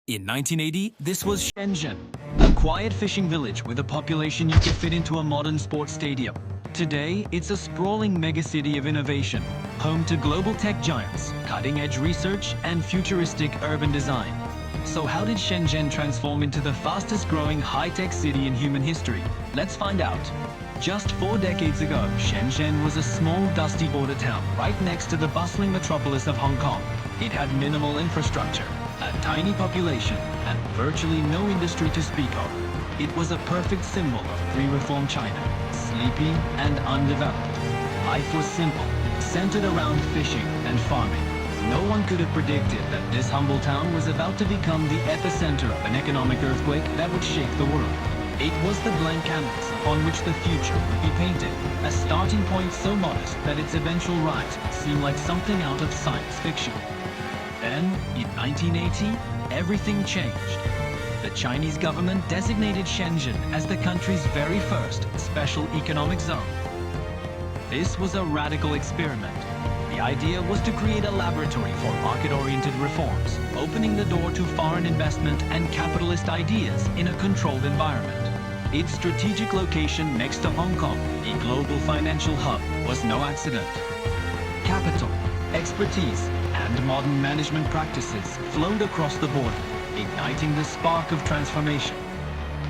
In 1980, this was Shenzhen, a quiet fishing village with a population you could fit into a modern sports stadium. Today, it's a sprawling megacity of innovation, home to global tech giants, cutting-edge research, and futuristic urban design. So how did Shenzhen transform into the fastest-growing high-tech city in human history? Let's find out. Just 4 decades ago, Shenzhen was a small, dusty border town right next to the bustling metropolis of Hong Kong. It had minimal infrastructure, a tiny population, and virtually no industry to speak of. It was a perfect symbol of pre-reform China, sleepy and undeveloped. Life was simple, centered around fishing and farming. No one could have predicted that this humble town was about to become the epicenter of an economic earthquake that would shake the world. It was the blank canvas upon which the future would be painted, a starting point so modest that its eventual rise seemed like something out of science fiction. Then, in 1980, everything changed. The Chinese government designated Shenzhen as the country's very first special economic zone. This was a radical experiment. The idea was to create a laboratory for market-oriented reforms, opening the door to foreign investment and capitalist ideas in a controlled environment. Its strategic location next to Hong Kong, a global financial hub, was no accident. Capital, expertise, and modern management practices flowed across the border, igniting the spark of transformation.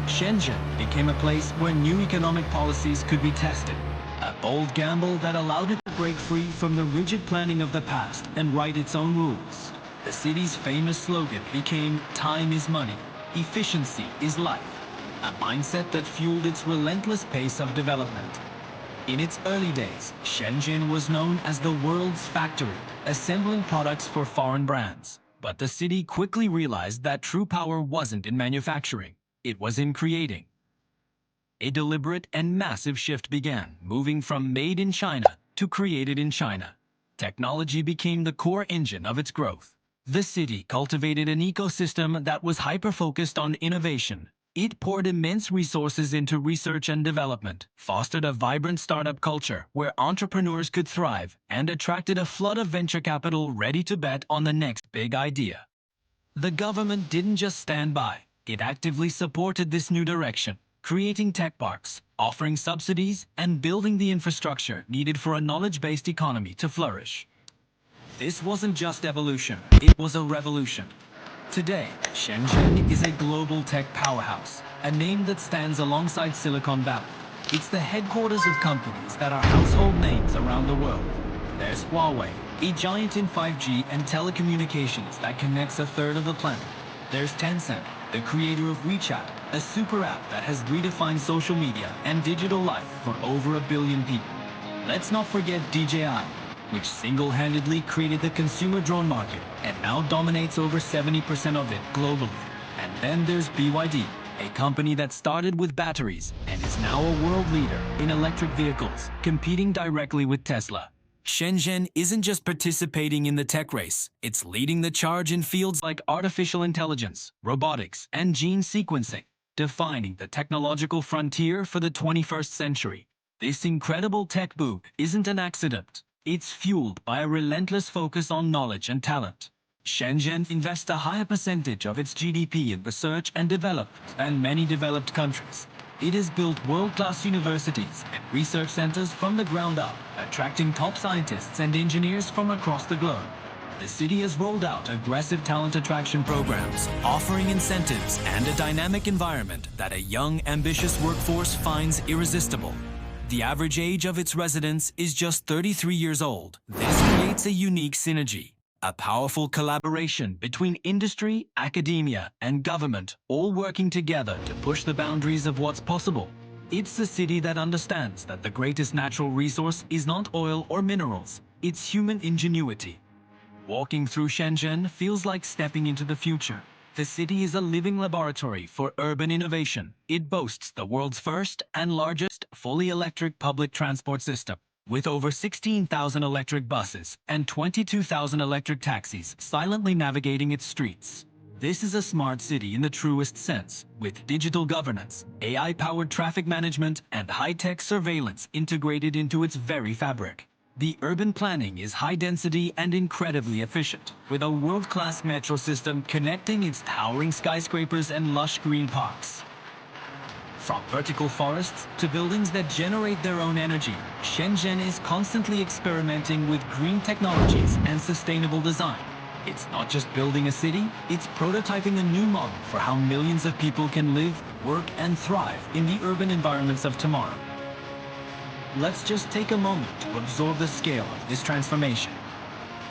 Shenzhen became a place where new economic policies could be tested, a bold gamble that allowed it to break free from the rigid planning of the past and write its own rules. The city's famous slogan became "Time is money, efficiency is life," a mindset that fueled its relentless pace of development. In its early days, Shenzhen was known as the world's factory, assembling products for foreign brands. But the city quickly realized that true power wasn't in manufacturing, it was in creating. A deliberate and massive shift began, moving from made in China to created in China. Technology became the core engine of its growth. The city cultivated an ecosystem that was hyper-focused on innovation. It poured immense resources into research and development, fostered a vibrant startup culture where entrepreneurs could thrive, and attracted a flood of venture capital ready to bet on the next big idea. The government didn't just stand by, it actively supported this new direction, creating tech parks, offering subsidies, and building the infrastructure needed for a knowledge-based economy to flourish. This wasn't just evolution, it was a revolution. Today, Shenzhen is a global tech powerhouse, a name that stands alongside Silicon Valley. It's the headquarters of companies that are household names around the world. There's Huawei, a giant in 5G and telecommunications that connects a third of the planet. There's Tencent, the creator of WeChat, a super app that has redefined social media and digital life for over 1 billion people. Let's not forget DJI, which single-handedly created the consumer drone market and now dominates over 70% of it globally. And then there's BYD, a company that started with batteries and is now a world leader in electric vehicles, competing directly with Tesla. Shenzhen isn't just participating in the tech race, it's leading the charge in fields like artificial intelligence, robotics, and gene sequencing, defining the technological frontier for the 21st century. This incredible tech boom isn't an accident. It's fueled by a relentless focus on knowledge and talent. Shenzhen invests a higher percentage of its GDP in research and development than many developed countries. It has built world-class universities and research centers from the ground up, attracting top scientists and engineers from across the globe. The city has rolled out aggressive talent attraction programs, offering incentives and a dynamic environment that a young, ambitious workforce finds irresistible. The average age of its residents is just 33 years old. This creates a unique synergy, a powerful collaboration between industry, academia, and government, all working together to push the boundaries of what's possible. It's a city that understands that the greatest natural resource is not oil or minerals, it's human ingenuity. Walking through Shenzhen feels like stepping into the future. The city is a living laboratory for urban innovation. It boasts the world's first and largest fully electric public transport system, with over 16,000 electric buses and 22,000 electric taxis silently navigating its streets. This is a smart city in the truest sense, with digital governance, AI-powered traffic management, and high-tech surveillance integrated into its very fabric. The urban planning is high density and incredibly efficient, with a world-class metro system connecting its towering skyscrapers and lush green parks. From vertical forests to buildings that generate their own energy, Shenzhen is constantly experimenting with green technologies and sustainable design. It's not just building a city, it's prototyping a new model for how millions of people can live, work, and thrive in the urban environments of tomorrow. Let's just take a moment to absorb the scale of this transformation.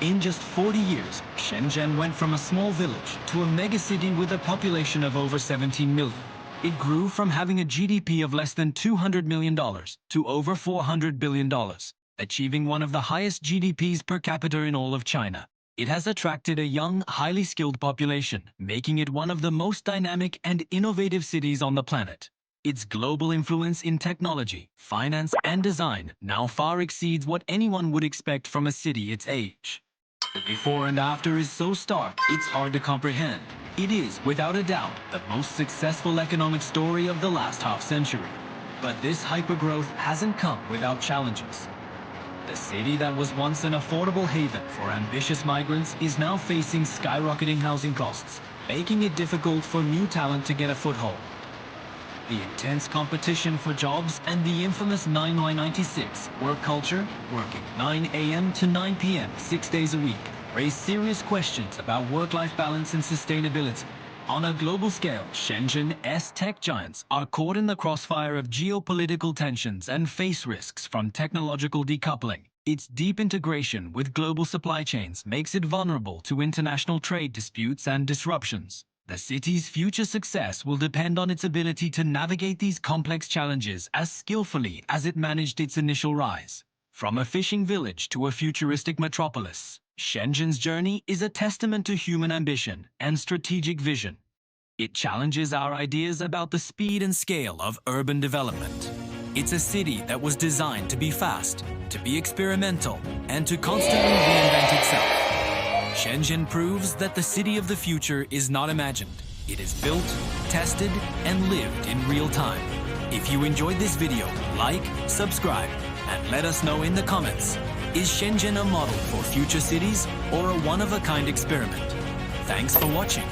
In just 40 years, Shenzhen went from a small village to a megacity with a population of over 17 million. It grew from having a GDP of less than $200 million to over $400 billion, achieving one of the highest GDPs per capita in all of China. It has attracted a young, highly skilled population, making it one of the most dynamic and innovative cities on the planet. Its global influence in technology, finance, and design now far exceeds what anyone would expect from a city its age. The before and after is so stark, it's hard to comprehend. It is, without a doubt, the most successful economic story of the last half-century. But this hypergrowth hasn't come without challenges. The city that was once an affordable haven for ambitious migrants is now facing skyrocketing housing costs, making it difficult for new talent to get a foothold. The intense competition for jobs and the infamous 9x96 work culture, working 9 a.m. to 9 p.m. 6 days a week, raise serious questions about work-life balance and sustainability. On a global scale, Shenzhen's tech giants are caught in the crossfire of geopolitical tensions and face risks from technological decoupling. Its deep integration with global supply chains makes it vulnerable to international trade disputes and disruptions. The city's future success will depend on its ability to navigate these complex challenges as skillfully as it managed its initial rise. From a fishing village to a futuristic metropolis, Shenzhen's journey is a testament to human ambition and strategic vision. It challenges our ideas about the speed and scale of urban development. It's a city that was designed to be fast, to be experimental, and to constantly reinvent itself. Shenzhen proves that the city of the future is not imagined. It is built, tested, and lived in real time. If you enjoyed this video, like, subscribe, and let us know in the comments. Is Shenzhen a model for future cities or a one-of-a-kind experiment? Thanks for watching.